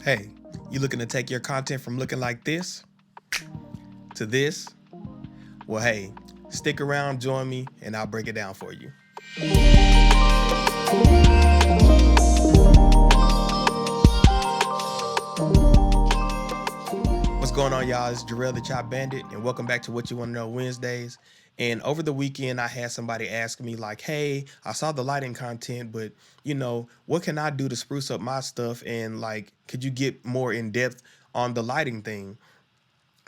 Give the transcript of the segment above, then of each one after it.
Hey, you looking to take your content from looking like this to this? Well, hey, stick around, join me, and I'll break it down for you. What's going on, y'all? It's Jarrell the Chop Bandit, and welcome back to What You Want to Know Wednesdays. And over the weekend, I had somebody ask me, like, hey, I saw the lighting content, but, what can I do to spruce up my stuff? And, like, could you get more in depth on the lighting thing?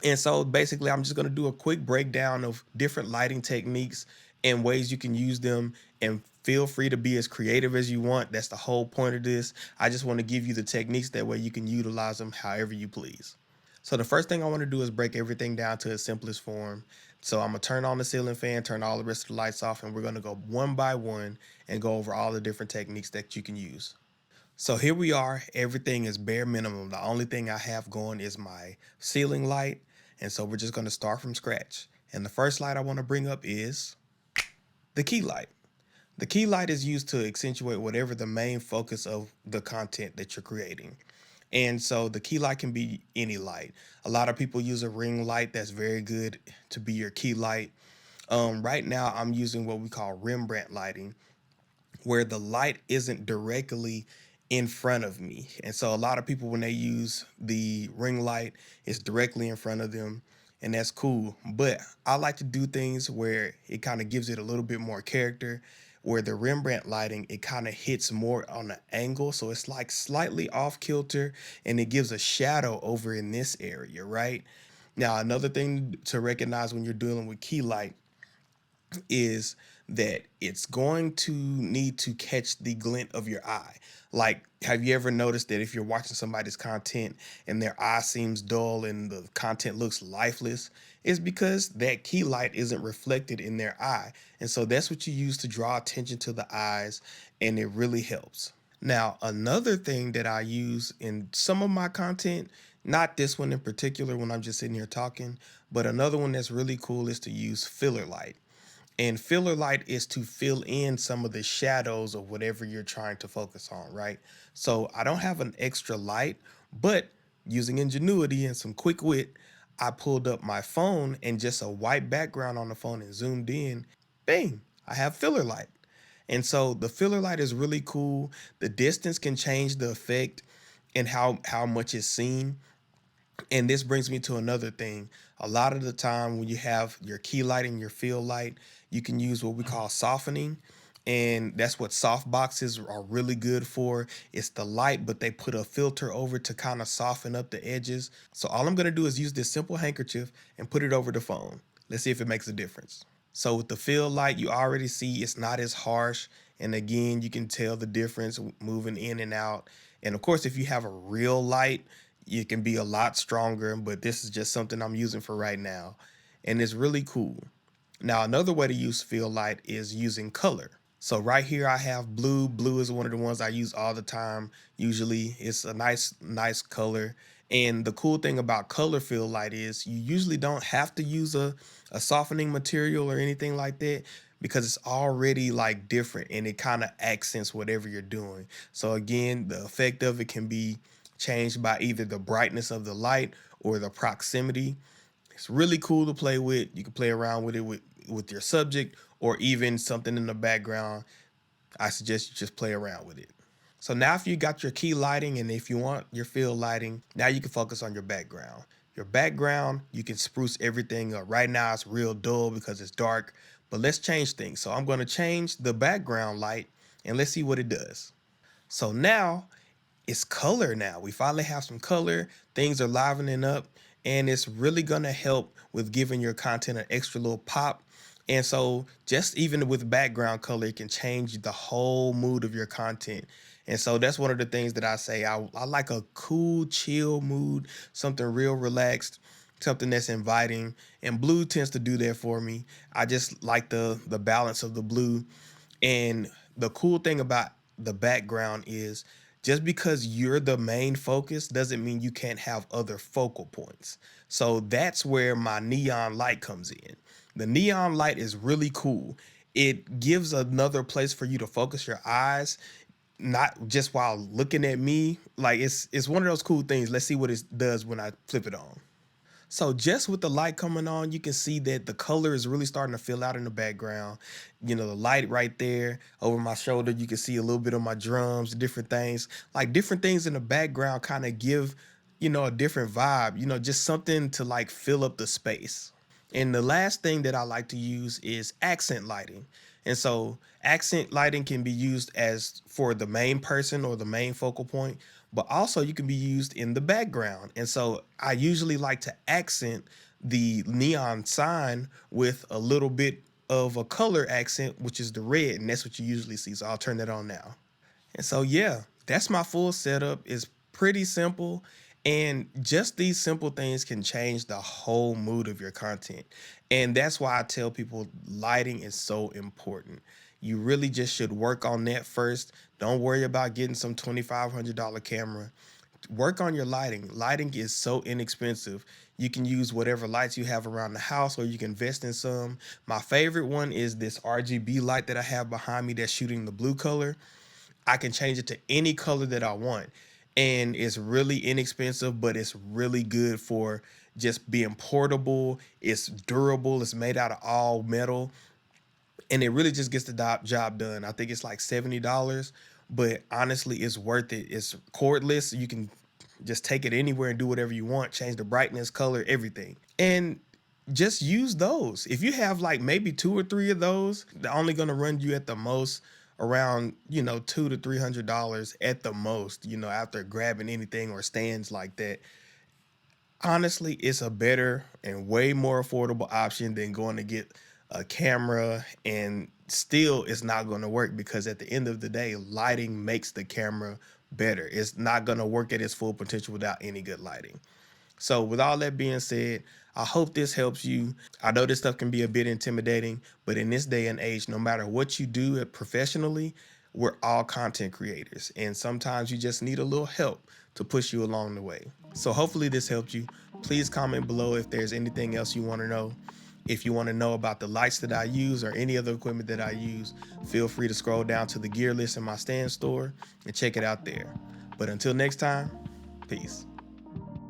And so basically, I'm just going to do a quick breakdown of different lighting techniques and ways you can use them. And feel free to be as creative as you want. That's the whole point of this. I just want to give you the techniques that way you can utilize them however you please. So the first thing I want to do is break everything down to its simplest form. So I'm going to turn on the ceiling fan, turn all the rest of the lights off, and we're going to go one by one and go over all the different techniques that you can use. So here we are. Everything is bare minimum. The only thing I have going is my ceiling light. And so we're just going to start from scratch. And the first light I want to bring up is the key light. The key light is used to accentuate whatever the main focus of the content that you're creating. And so the key light can be any light. A lot of people use a ring light that's very good to be your key light. Right now, I'm using what we call Rembrandt lighting, where the light isn't directly in front of me. And so a lot of people, when they use the ring light, it's directly in front of them, and that's cool. But I like to do things where it kind of gives it a little bit more character, where the Rembrandt lighting, it kind of hits more on the angle. So it's like slightly off kilter and it gives a shadow over in this area, right? Now, another thing to recognize when you're dealing with key light is that it's going to need to catch the glint of your eye. Like, have you ever noticed that if you're watching somebody's content and their eye seems dull and the content looks lifeless? It's because that key light isn't reflected in their eye. And so that's what you use to draw attention to the eyes, and it really helps. Now, another thing that I use in some of my content, not this one in particular when I'm just sitting here talking, but another one that's really cool is to use filler light. And filler light is to fill in some of the shadows of whatever you're trying to focus on, right? So I don't have an extra light, but using ingenuity and some quick wit, I pulled up my phone and just a white background on the phone and zoomed in. Bang, I have filler light. And so the filler light is really cool. The distance can change the effect and how much is seen. And this brings me to another thing. A lot of the time when you have your key light and your fill light, you can use what we call softening. And that's what soft boxes are really good for. It's the light, but they put a filter over to kind of soften up the edges. So all I'm going to do is use this simple handkerchief and put it over the phone. Let's see if it makes a difference. So with the fill light, you already see it's not as harsh. And again, you can tell the difference moving in and out. And of course, if you have a real light, it can be a lot stronger, but this is just something I'm using for right now. And it's really cool. Now, another way to use fill light is using color. So right here I have blue. Blue is one of the ones I use all the time. Usually it's a nice color. And the cool thing about color fill light is you usually don't have to use a softening material or anything like that because it's already like different and it kind of accents whatever you're doing. So again, the effect of it can be changed by either the brightness of the light or the proximity. It's really cool to play with. You can play around with it with your subject or even something in the background. I suggest you just play around with it. So now if you got your key lighting and if you want your field lighting, now you can focus on your background. Your background, you can spruce everything up. Right now it's real dull because it's dark, but let's change things. So I'm going to change the background light and let's see what it does. So now it's color now. We finally have some color. Things are livening up, and it's really gonna help with giving your content an extra little pop. And so just even with background color, it can change the whole mood of your content. And so that's one of the things that I say. I like a cool, chill mood, something real relaxed, something that's inviting. And blue tends to do that for me. I just like the balance of the blue. And the cool thing about the background is just because you're the main focus doesn't mean you can't have other focal points. So that's where my neon light comes in. The neon light is really cool. It gives another place for you to focus your eyes. not just while looking at me. Like it's one of those cool things. Let's see what it does when I flip it on. So just with the light coming on, you can see that the color is really starting to fill out in the background. The light right there over my shoulder, you can see a little bit of my drums, different things. Like different things in the background kind of give, a different vibe, just something to like fill up the space. And the last thing that I like to use is accent lighting. And so accent lighting can be used as for the main person or the main focal point, but also you can be used in the background. And so I usually like to accent the neon sign with a little bit of a color accent, which is the red, and that's what you usually see. So I'll turn that on now. And so yeah, that's my full setup. It's pretty simple. And just these simple things can change the whole mood of your content. And that's why I tell people lighting is so important. You really just should work on that first. Don't worry about getting some $2,500 camera. Work on your lighting. Lighting is so inexpensive. You can use whatever lights you have around the house, or you can invest in some. My favorite one is this RGB light that I have behind me that's shooting the blue color. I can change it to any color that I want. And it's really inexpensive, but it's really good for just being portable. It's durable. It's made out of all metal. And it really just gets the job done. I think it's like $70, but honestly, it's worth it. It's cordless. You can just take it anywhere and do whatever you want, change the brightness, color, everything. And just use those. If you have like maybe two or three of those, they're only going to run you at the most around, $200 to $300 at the most, after grabbing anything or stands like that. Honestly, it's a better and way more affordable option than going to get a camera, and still it's not going to work because at the end of the day, lighting makes the camera better. It's not going to work at its full potential without any good lighting. So, with all that being said, I hope this helps you. I know this stuff can be a bit intimidating, but in this day and age, no matter what you do professionally, we're all content creators. And sometimes you just need a little help to push you along the way. So, hopefully, this helped you. Please comment below if there's anything else you want to know. If you want to know about the lights that I use or any other equipment that I use, feel free to scroll down to the gear list in my stand store and check it out there. But until next time, peace.